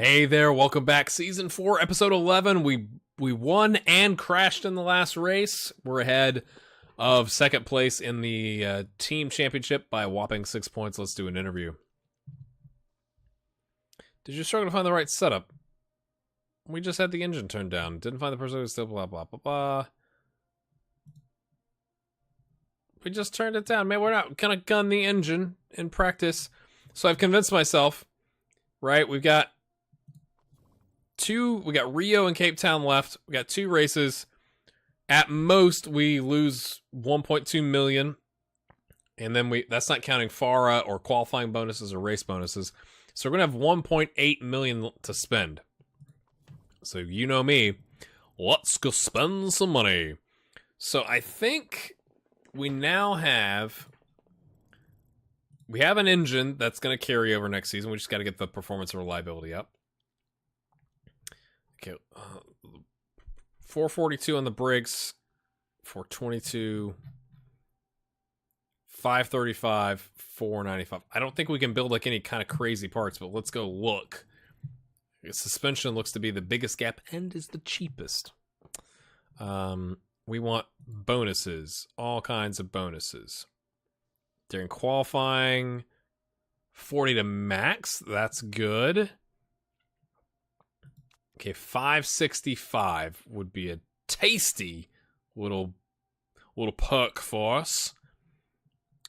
Hey there, welcome back. Season 4, Episode 11. We won and crashed in the last race. We're ahead of second place in the team championship by a whopping 6 points. Let's do an interview. Did you struggle to find the right setup? We just had the engine turned down. Didn't find the person who was still blah, blah, blah, blah. We just turned it down. Man, we're not going to gun the engine in practice. So I've convinced myself, right? We got Rio and Cape Town left. We got 2 races. At most, we lose 1.2 million. And then that's not counting FARA or qualifying bonuses or race bonuses. So we're going to have 1.8 million to spend. So you know me. Let's go spend some money. So I think we now have an engine that's going to carry over next season. We just got to get the performance and reliability up. Okay, 442 on the brakes, 422, 535, 495. I don't think we can build like any kind of crazy parts, but let's go look. The suspension looks to be the biggest gap and is the cheapest. We want bonuses, all kinds of bonuses. During qualifying, 40 to max, that's good. Okay, 565 would be a tasty little perk for us.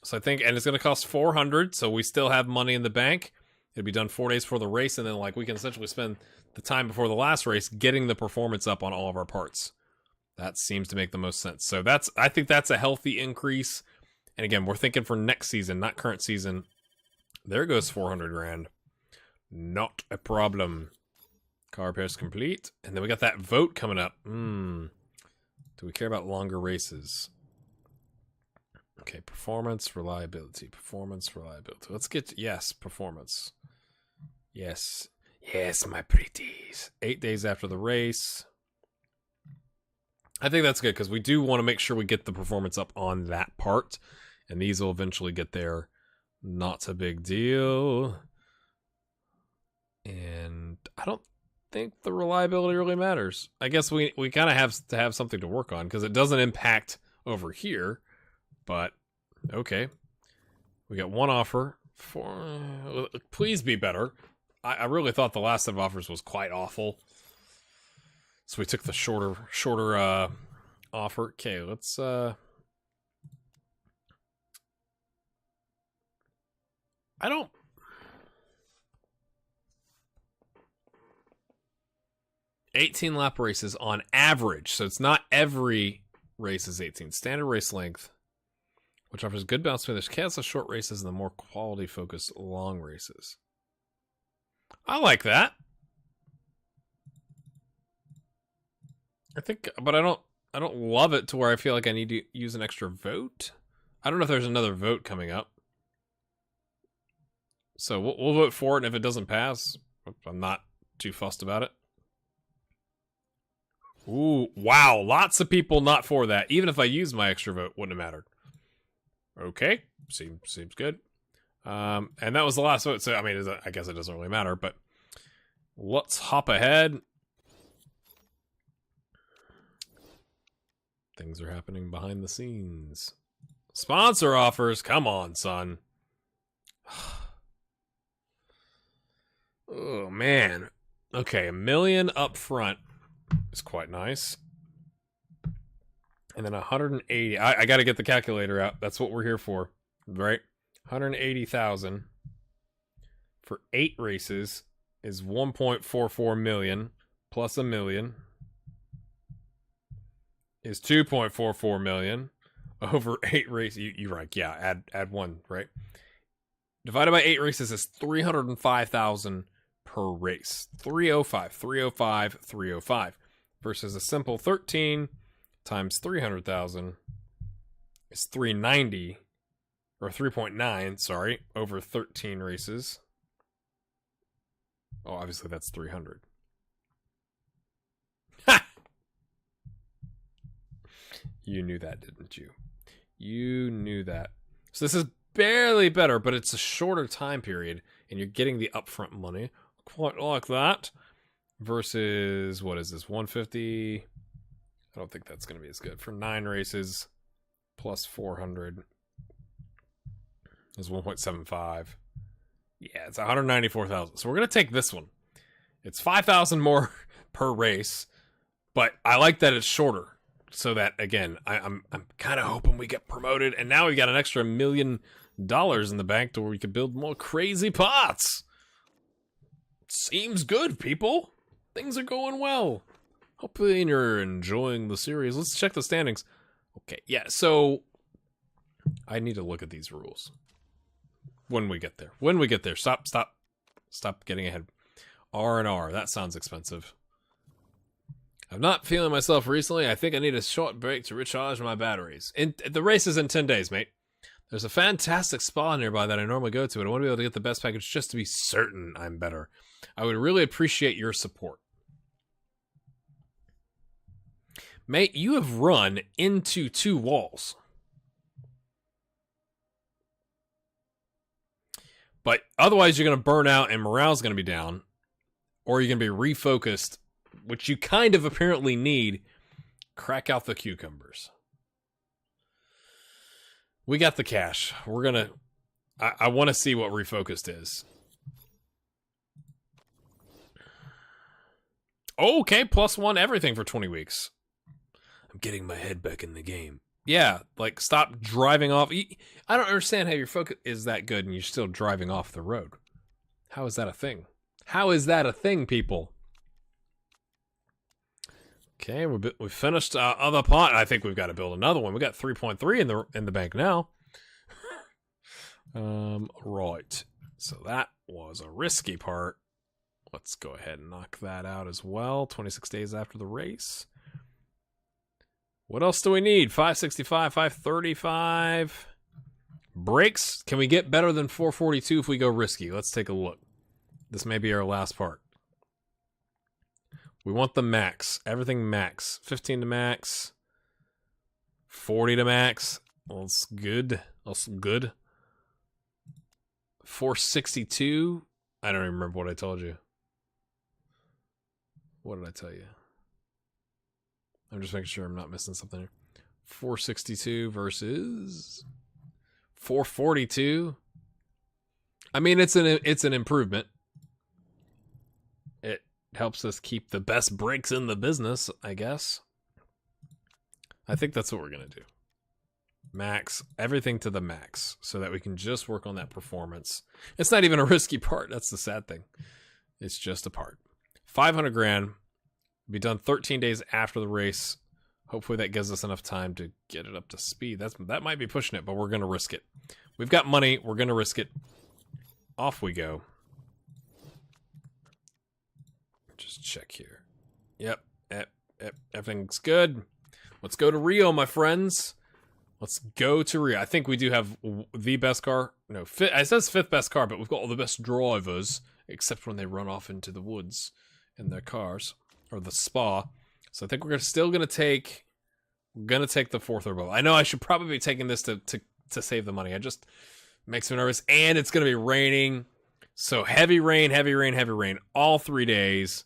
So I think, and it's going to cost 400, so we still have money in the bank. It'll be done 4 days before the race, and then like we can essentially spend the time before the last race getting the performance up on all of our parts. That seems to make the most sense. So I think that's a healthy increase. And again, we're thinking for next season, not current season. There goes 400 grand. Not a problem. Car repairs complete. And then we got that vote coming up. Do we care about longer races? Okay, performance, reliability. Performance, reliability. Let's get to, yes, performance. Yes. Yes, my pretties. 8 days after the race. I think that's good because we do want to make sure we get the performance up on that part. And these will eventually get there. Not a big deal. And I don't think the reliability really matters. I guess we kind of have to have something to work on because it doesn't impact over here. But okay, we got one offer for. Please be better. I really thought the last set of offers was quite awful, so we took the shorter offer. Okay, let's. I don't. 18 lap races on average, so it's not every race is 18. Standard race length, which offers good balance between the chaos of short races and the more quality-focused long races. I like that. I think, but I don't love it to where I feel like I need to use an extra vote. I don't know if there's another vote coming up. So we'll vote for it, and if it doesn't pass, I'm not too fussed about it. Ooh, wow. Lots of people not for that. Even if I used my extra vote, wouldn't have mattered. Okay. Seems good. And that was the last vote. So, I mean, I guess it doesn't really matter, but let's hop ahead. Things are happening behind the scenes. Sponsor offers. Come on, son. Oh, man. Okay, $1 million up front. Is quite nice. And then 180. I got to get the calculator out. That's what we're here for, right? 180,000 for 8 races is 1.44 million plus $1 million is 2.44 million over 8 races. You're right. Yeah, add 1, right? Divided by 8 races is 305,000 per race. 305, 305, 305. Versus a simple 13 times 300,000 is 390, or 3.9, sorry, over 13 races. Oh, obviously that's 300. Ha! You knew that, didn't you? You knew that. So this is barely better, but it's a shorter time period, and you're getting the upfront money. quite like that. Versus, what is this, 150? I don't think that's going to be as good. For 9 races, plus 400 is 1.75. Yeah, it's 194,000. So we're going to take this one. It's 5,000 more per race, but I like that it's shorter. So that, again, I'm kind of hoping we get promoted, and now we got an extra $1 million in the bank to where we could build more crazy pots. Seems good, people. Things are going well. Hopefully you're enjoying the series. Let's check the standings. Okay, yeah, so I need to look at these rules. When we get there. Stop getting ahead. R&R, that sounds expensive. I'm not feeling myself recently. I think I need a short break to recharge my batteries. The race is in 10 days, mate. There's a fantastic spa nearby that I normally go to, and I want to be able to get the best package just to be certain I'm better. I would really appreciate your support. Mate, you have run into 2 walls. But otherwise, you're going to burn out and morale's going to be down. Or you're going to be refocused, which you kind of apparently need. Crack out the cucumbers. We got the cash. We're going to... I want to see what refocused is. Okay, +1 everything for 20 weeks. I'm getting my head back in the game. Yeah, like, stop driving off. I don't understand how your focus is that good and you're still driving off the road. How is that a thing? How is that a thing, people? Okay, we finished other pot. I think we've got to build another one. We got 3.3 in the bank now. Right. So that was a risky part. Let's go ahead and knock that out as well. 26 days after the race. What else do we need? 565, 535. Brakes. Can we get better than 442 if we go risky? Let's take a look. This may be our last part. We want the max. Everything max. 15 to max. 40 to max. Well, that's good. That's good. 462. I don't even remember what I told you. What did I tell you? I'm just making sure I'm not missing something here. 462 versus 442. I mean, it's an improvement. It helps us keep the best brakes in the business, I guess. I think that's what we're going to do. Max, everything to the max, so that we can just work on that performance. It's not even a risky part. That's the sad thing. It's just a part. 500 grand. Be done 13 days after the race. Hopefully that gives us enough time to get it up to speed. That might be pushing it, but we're going to risk it. We've got money. We're going to risk it. Off we go. Just check here. Yep. Everything's good. Let's go to Rio, my friends. Let's go to Rio. I think we do have the best car. No, it says 5th best car, but we've got all the best drivers, except when they run off into the woods in their cars. Or the spa. So I think we're still going to take... We're going to take the 4th orbital. I know I should probably be taking this to save the money. It just makes me nervous. And it's going to be raining. So heavy rain, heavy rain, heavy rain. All 3 days.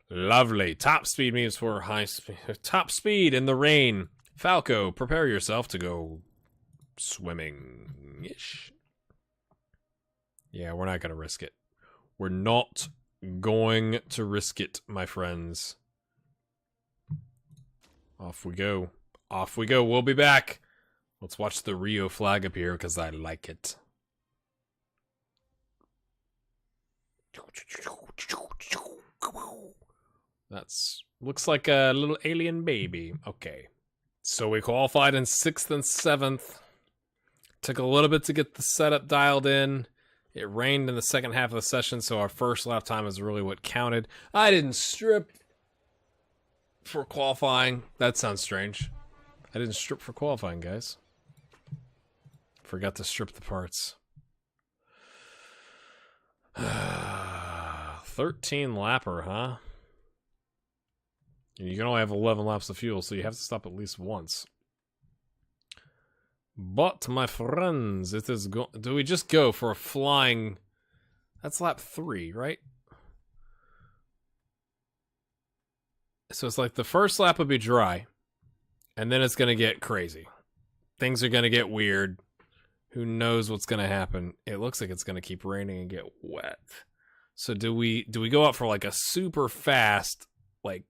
Lovely. Top speed means for high speed. Top speed in the rain. Falco, prepare yourself to go swimming-ish. Yeah, we're not going to risk it. We're not going to risk it, my friends. Off we go. Off we go. We'll be back. Let's watch the Rio flag appear because I like it. That's looks like a little alien baby. Okay. So we qualified in 6th and 7th. Took a little bit to get the setup dialed in. It rained in the second half of the session, so our first lap time is really what counted. I didn't strip for qualifying. That sounds strange. I didn't strip for qualifying, guys. Forgot to strip the parts. 13 lapper, huh? And you can only have 11 laps of fuel, so you have to stop at least once. But, my friends, it is do we just go for a flying... That's lap 3, right? So it's like the first lap will be dry, and then it's going to get crazy. Things are going to get weird. Who knows what's going to happen? It looks like it's going to keep raining and get wet. So do we go out for like a super fast, like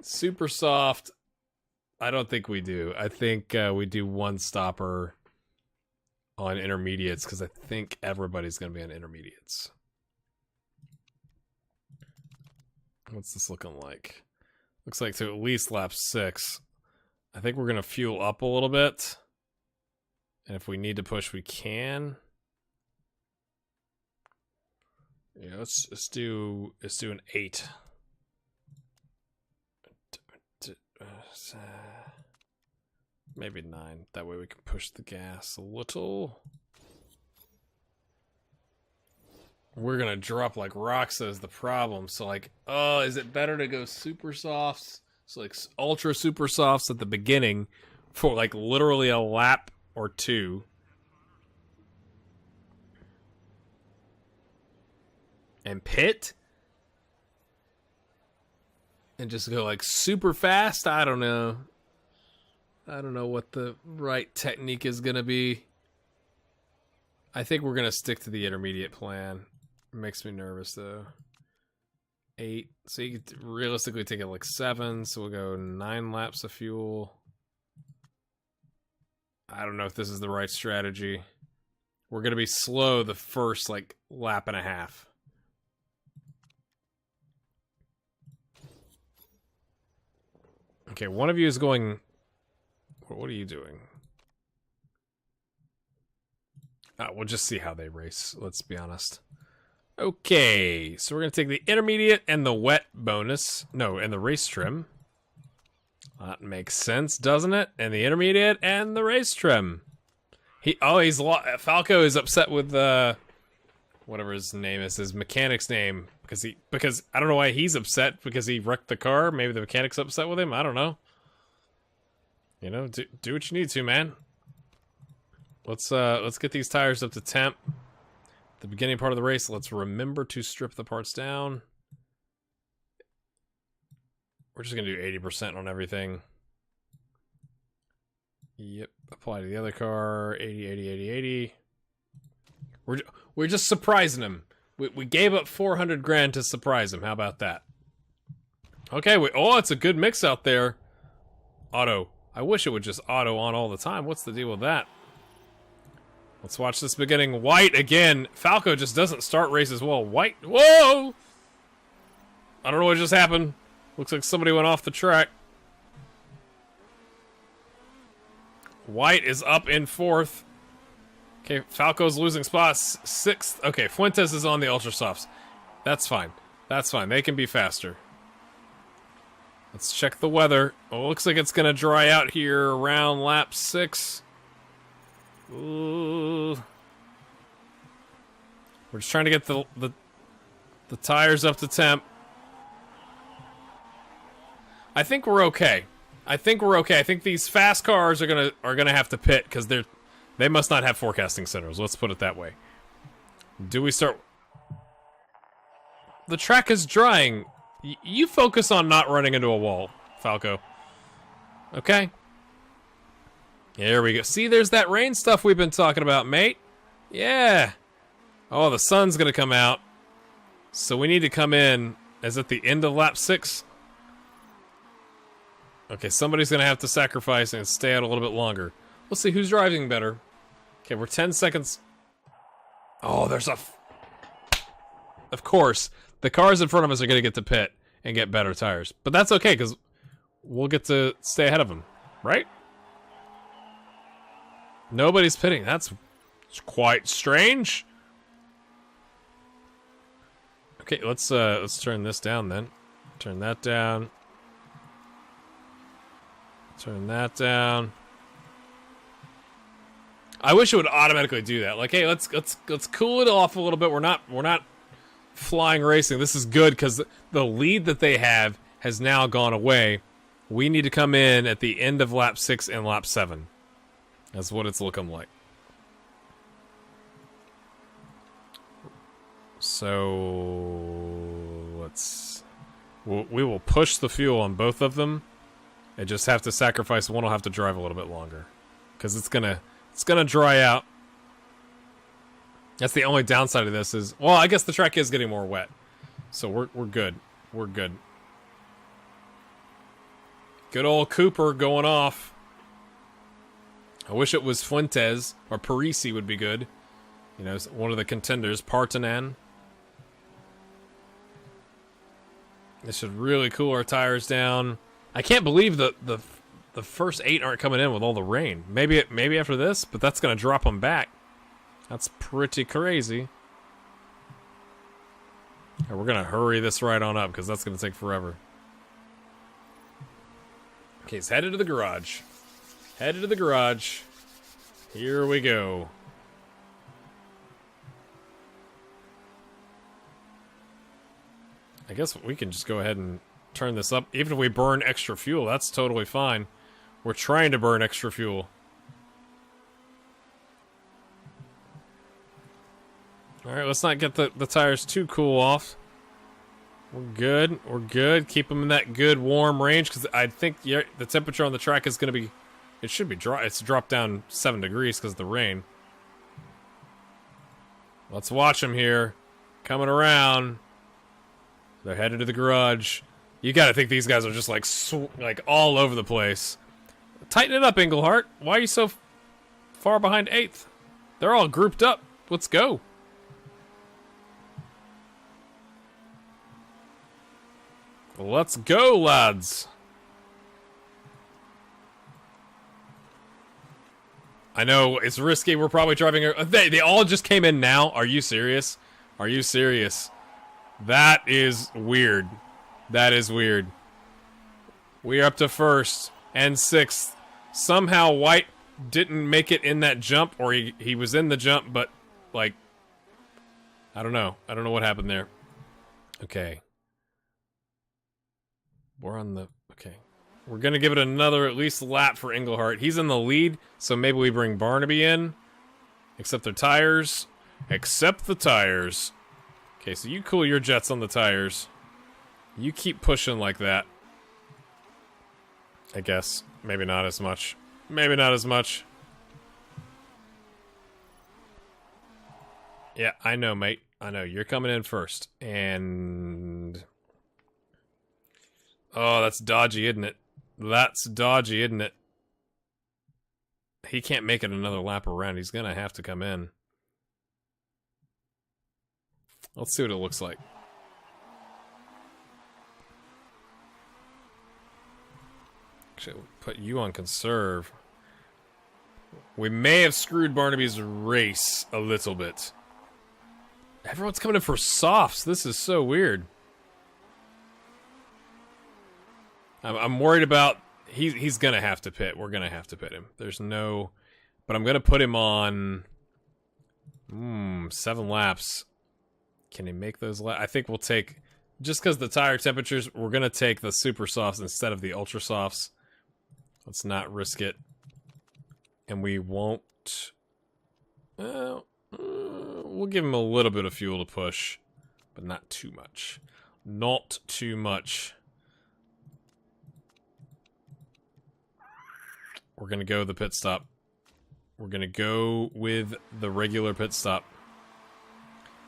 super soft? I don't think we do. I think we do one stopper on intermediates because I think everybody's going to be on intermediates. What's this looking like? Looks like to at least lap 6. I think we're going to fuel up a little bit. And if we need to push, we can. Yeah, let's do an 8. Maybe 9. That way we can push the gas a little. We're gonna drop like rocks is the problem. So like, oh, is it better to go super softs? So like ultra super softs at the beginning for like literally a lap or 2. And pit? And just go like super fast? I don't know. I don't know what the right technique is gonna be. I think we're gonna stick to the intermediate plan. It makes me nervous though. 8. So you could realistically take it like 7. So we'll go 9 laps of fuel. I don't know if this is the right strategy. We're gonna be slow the first like lap and a half. Okay, one of you is going. What are you doing? We'll just see how they race. Let's be honest. Okay, so we're going to take the intermediate and the wet bonus. No, and the race trim. That makes sense, doesn't it? And the intermediate and the race trim. Falco is upset with whatever his name is, his mechanic's name, because I don't know why he's upset because he wrecked the car. Maybe the mechanic's upset with him. I don't know. You know, do what you need to, man. Let's get these tires up to temp. The beginning part of the race, let's remember to strip the parts down. We're just gonna do 80% on everything. Yep, apply to the other car. 80, 80, 80, 80. We're just surprising him. We gave up 400 grand to surprise him. How about that? Okay, oh, it's a good mix out there. Auto. I wish it would just auto on all the time. What's the deal with that? Let's watch this beginning. White again. Falco just doesn't start races well. White. Whoa! I don't know what just happened. Looks like somebody went off the track. White is up in 4th. Okay, Falco's losing spots. 6th. Okay, Fuentes is on the Ultra Softs. That's fine. That's fine. They can be faster. Let's check the weather. Oh, looks like it's going to dry out here around lap 6. Ooh. We're just trying to get the tires up to temp. I think we're okay. I think these fast cars are gonna have to pit because they must not have forecasting centers. Let's put it that way. Do we start? The track is drying. You focus on not running into a wall, Falco. Okay. Here we go. See, there's that rain stuff we've been talking about, mate. Yeah. Oh, the sun's gonna come out. So we need to come in. Is it the end of lap 6? Okay, somebody's gonna have to sacrifice and stay out a little bit longer. Let's see who's driving better. Okay, we're 10 seconds. Oh, there's a... Of course, the cars in front of us are gonna get to pit and get better tires. But that's okay, because we'll get to stay ahead of them, right? Nobody's pitting. That's quite strange. Okay, let's turn this down then. Turn that down. Turn that down. I wish it would automatically do that. Like, hey, let's cool it off a little bit. We're not flying racing. This is good because the lead that they have has now gone away. We need to come in at the end of lap 6 and lap 7. That's what it's looking like. So let's We will push the fuel on both of them, and just have to sacrifice one. Will have to drive a little bit longer, because it's gonna dry out. That's the only downside of this is, well, I guess the track is getting more wet, so we're good. We're good. Good old Cooper going off. I wish it was Fuentes or Parisi would be good. You know, one of the contenders, Partanen. This should really cool our tires down. I can't believe the first 8 aren't coming in with all the rain. Maybe after this, but that's gonna drop them back. That's pretty crazy. Right, we're gonna hurry this right on up because that's gonna take forever. Okay, it's headed to the garage. Headed to the garage. Here we go. I guess we can just go ahead and turn this up. Even if we burn extra fuel, that's totally fine. We're trying to burn extra fuel. Alright, let's not get the tires too cool off. We're good. We're good. Keep them in that good warm range, because I think the temperature on the track is going to be... It should be dry. It's dropped down 7 degrees because of the rain. Let's watch them here. Coming around. They're headed to the garage. You gotta think these guys are just like all over the place. Tighten it up, Englehart. Why are you so far behind 8th? They're all grouped up. Let's go. Let's go, lads. I know, it's risky. We're probably driving... They all just came in now? Are you serious? Are you serious? That is weird. That is weird. We're up to 1st and 6th. Somehow White didn't make it in that jump, or he was in the jump, but, like... I don't know. I don't know what happened there. Okay. We're on the... Okay. We're gonna give it another at least lap for Englehart. He's in the lead, so maybe we bring Barnaby in. Except their tires. Except the tires. Okay, so you cool your jets on the tires. You keep pushing like that. I guess. Maybe not as much. Maybe not as much. Yeah, I know, mate. I know. You're coming in first. And... Oh, that's dodgy, isn't it? That's dodgy, isn't it? He can't make it another lap around. He's gonna have to come in. Let's see what it looks like. Actually, we'll put you on conserve. We may have screwed Barnaby's race a little bit. Everyone's coming in for softs. This is so weird. I'm worried about... He's gonna have to pit. We're gonna have to pit him. There's no... But I'm gonna put him on... 7 laps. Can he make those laps? I think we'll take... Just because the tire temperatures, we're gonna take the super softs instead of the ultra softs. Let's not risk it. And we won't... we'll give him a little bit of fuel to push. But not too much. Not too much. We're going to go the pit stop. We're going to go with the regular pit stop.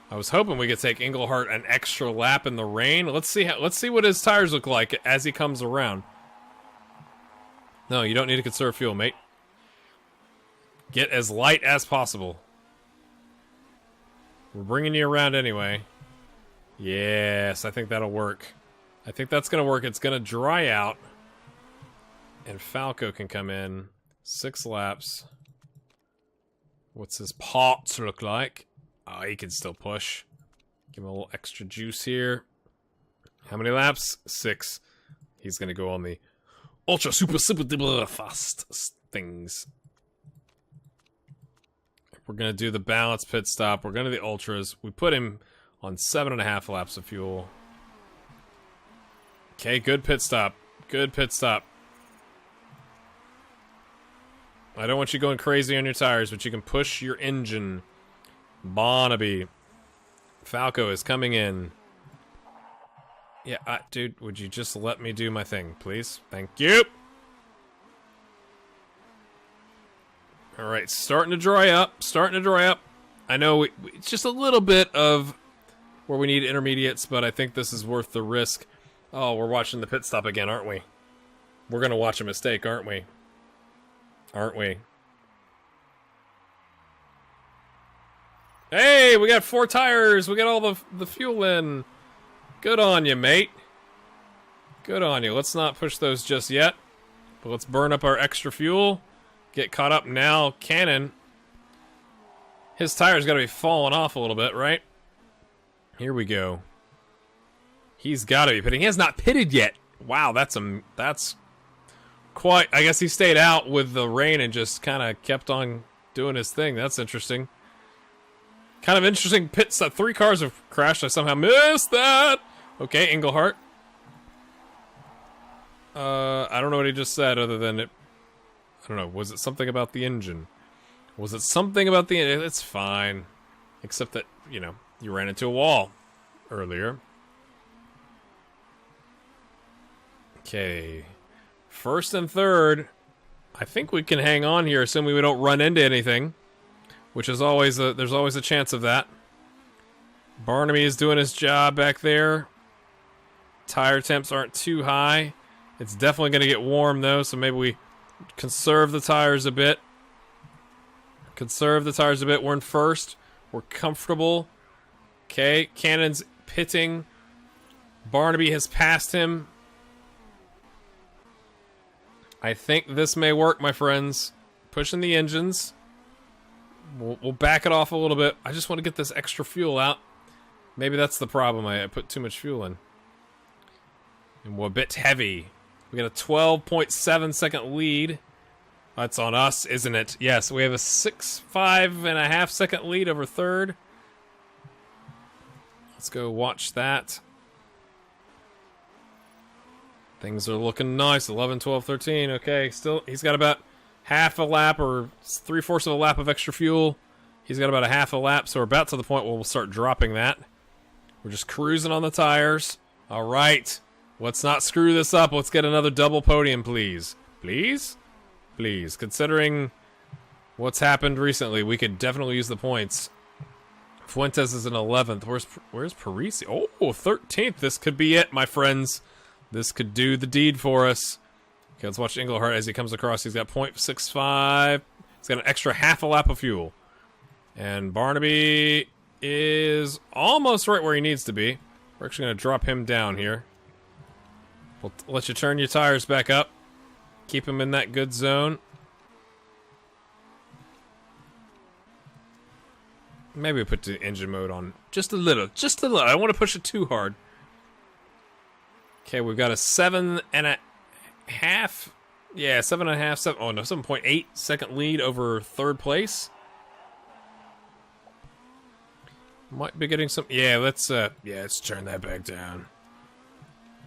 I was hoping we could take Englehart an extra lap in the rain. Let's see what his tires look like as he comes around. No, you don't need to conserve fuel, mate. Get as light as possible. We're bringing you around anyway. Yes, I think that'll work. I think that's going to work. It's going to dry out. And Falco can come in. 6 laps. What's his parts look like? Oh, he can still push. Give him a little extra juice here. How many laps? 6. He's going to go on the ultra super fast things. We're going to do the balance pit stop. We're going to the ultras. We put him on 7.5 laps of fuel. Okay, good pit stop. Good pit stop. I don't want you going crazy on your tires, but you can push your engine. Barnaby. Falco is coming in. Yeah, dude, would you just let me do my thing, please? Thank you! Alright, starting to dry up. I know it's just a little bit of where we need intermediates, but I think this is worth the risk. Oh, we're watching the pit stop again, aren't we? We're gonna watch a mistake, aren't we? Aren't we? Hey, we got 4 tires! We got all the fuel in! Good on you, mate. Good on you. Let's not push those just yet. But let's burn up our extra fuel. Get caught up now. Cannon. His tire's gotta be falling off a little bit, right? Here we go. He's gotta be pitting. He has not pitted yet. Wow, that's quite... I guess he stayed out with the rain and just kind of kept on doing his thing. That's interesting. Kind of interesting pit stop. 3 cars have crashed. I somehow missed that. Okay, Englehart. I don't know what he just said other than it... I don't know. Was it something about the engine? Was it something about the engine? It's fine. Except that, you know, you ran into a wall earlier. Okay. First and third. I think we can hang on here, assuming we don't run into anything. Which is always there's always a chance of that. Barnaby is doing his job back there. Tire temps aren't too high. It's definitely going to get warm, though, so maybe we conserve the tires a bit. We're in first. We're comfortable. Okay, Cannon's pitting. Barnaby has passed him. I think this may work, my friends. Pushing the engines. We'll back it off a little bit. I just want to get this extra fuel out. Maybe that's the problem. I put too much fuel in. And we're a bit heavy. We got a 12.7 second lead. That's on us, isn't it? Yes, we have a 5.5 second lead over third. Let's go watch that. Things are looking nice. 11, 12, 13. Okay, still, he's got about half a lap or 3/4 of a lap of extra fuel. He's got about a half a lap, so we're about to the point where we'll start dropping that. We're just cruising on the tires. All right. Let's not screw this up. Let's get another double podium, please. Please? Please. Considering what's happened recently, we could definitely use the points. Fuentes is in 11th. Where's Parisi? Oh, 13th. This could be it, my friends. This could do the deed for us. Okay, let's watch Englehart as he comes across. He's got 0.65. He's got an extra half a lap of fuel. And Barnaby is almost right where he needs to be. We're actually going to drop him down here. We'll let you turn your tires back up. Keep him in that good zone. Maybe put the engine mode on just a little. Just a little. I don't want to push it too hard. Okay, we've got a 7.5. Yeah, 7.5. Oh no, 7.8 second lead over third place. Might be getting some. Yeah, let's turn that back down.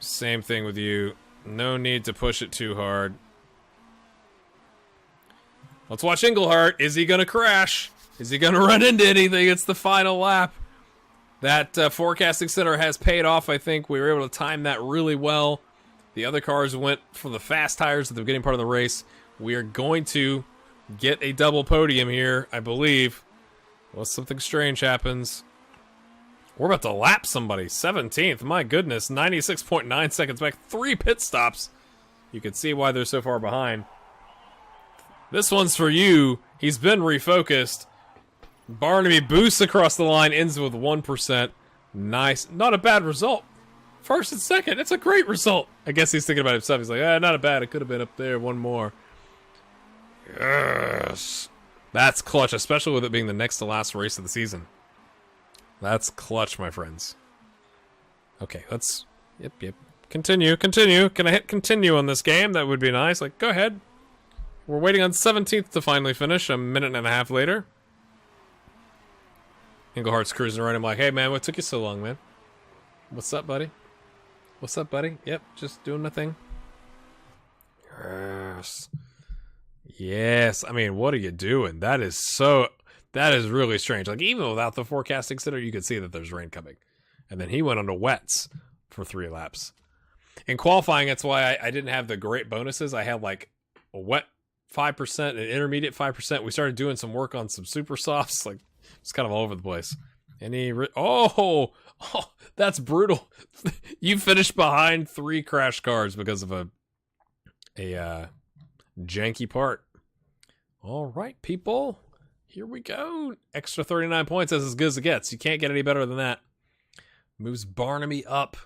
Same thing with you. No need to push it too hard. Let's watch Englehart. Is he gonna crash? Is he gonna run into anything? It's the final lap. That forecasting center has paid off, I think. We were able to time that really well. The other cars went for the fast tires at the beginning part of the race. We are going to get a double podium here, I believe. Unless something strange happens. We're about to lap somebody. 17th. My goodness. 96.9 seconds back. 3 pit stops. You can see why they're so far behind. This one's for you. He's been refocused. Barnaby boosts across the line. Ends with 1%. Nice. Not a bad result. First and second. It's a great result. I guess he's thinking about himself. He's like, not a bad. It could have been up there. One more. Yes. That's clutch. Especially with it being the next to last race of the season. That's clutch, my friends. Okay, let's... Yep. Continue. Can I hit continue on this game? That would be nice. Like, go ahead. We're waiting on 17th to finally finish, a minute and a half later. Englehart's cruising around. I'm like, hey, man, what took you so long, man? What's up, buddy? Yep, just doing my thing. Yes. I mean, what are you doing? That is really strange. Like, even without the forecasting center, you could see that there's rain coming. And then he went on to wets. for 3 laps. In qualifying, that's why I didn't have the great bonuses. I had like a wet 5%, an intermediate 5%. We started doing some work on some super softs. Like, it's kind of all over the place. Oh, that's brutal. You finished behind 3 crash cars because of a janky part. All right, people. Here we go. Extra 39 points. That's as good as it gets. You can't get any better than that. Moves Barnaby up.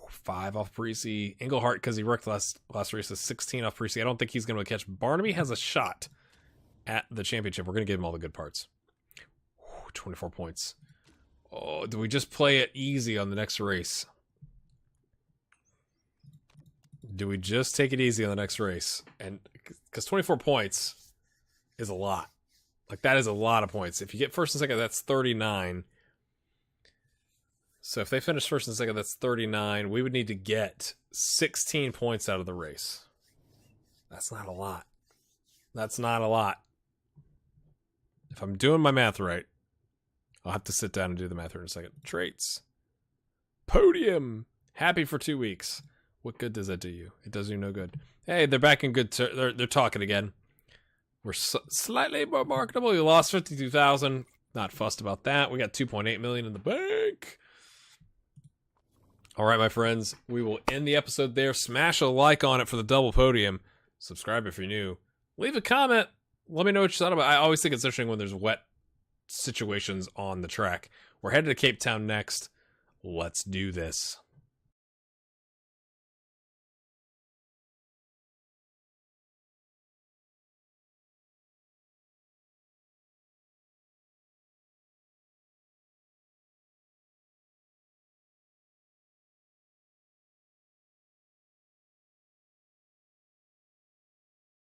5 off Parisi. Englehart, because he wrecked last race, is 16 off Parisi. I don't think he's going to catch. Barnaby has a shot at the championship. We're going to give him all the good parts. 24 points. Oh, do we just play it easy on the next race? Do we just take it easy on the next race? And because 24 points is a lot. Like, that is a lot of points. If you get first and second, that's 39. So if they finish first and second, that's 39. We would need to get 16 points out of the race. That's not a lot. That's not a lot. If I'm doing my math right, I'll have to sit down and do the math here in a second. Traits. Podium. Happy for 2 weeks. What good does that do you? It does you no good. Hey, they're back in good. They're talking again. We're slightly more marketable. We lost 52,000. Not fussed about that. We got 2.8 million in the bank. All right, my friends. We will end the episode there. Smash a like on it for the double podium. Subscribe if you're new. Leave a comment. Let me know what you thought about it. I always think it's interesting when there's wet situations on the track. We're headed to Cape Town next. Let's do this.